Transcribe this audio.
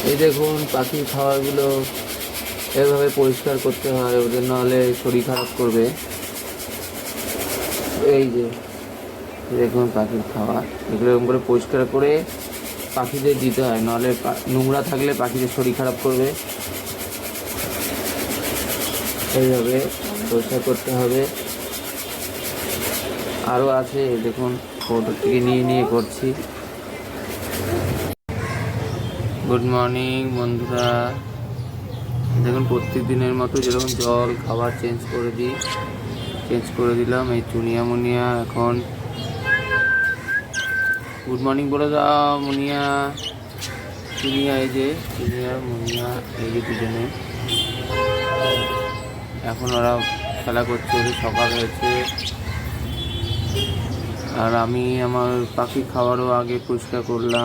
এই দেখুন পাখির খাবারগুলো এভাবে পরিষ্কার করতে হয়, ওদের নাহলে শরীর খারাপ করবে। এই যে দেখুন পাখির খাবার, এগুলো এরকম করে পরিষ্কার করে পাখিদের দিতে হয়, নাহলে নোংরা থাকলে পাখিদের শরীর খারাপ করবে। এইভাবে পরিষ্কার করতে হবে। আরও আছে দেখুন, ফটো থেকে নিয়ে করছি। গুড মর্নিং বন্ধুরা, দেখুন প্রত্যেক দিনের মতো যেরকম জল খাবার চেঞ্জ করে দিলাম। এই চুনিয়া মুনিয়া এখন গুড মর্নিং বলে দাও। মুনিয়া চুনিয়া, এই যে চুনিয়া মুনিয়া, এই যে দুজনে এখন ওরা খেলা করছে, ওদের সকাল হয়েছে। আর আমি আমার পাখির খাবারও আগে পরিষ্কার করলাম।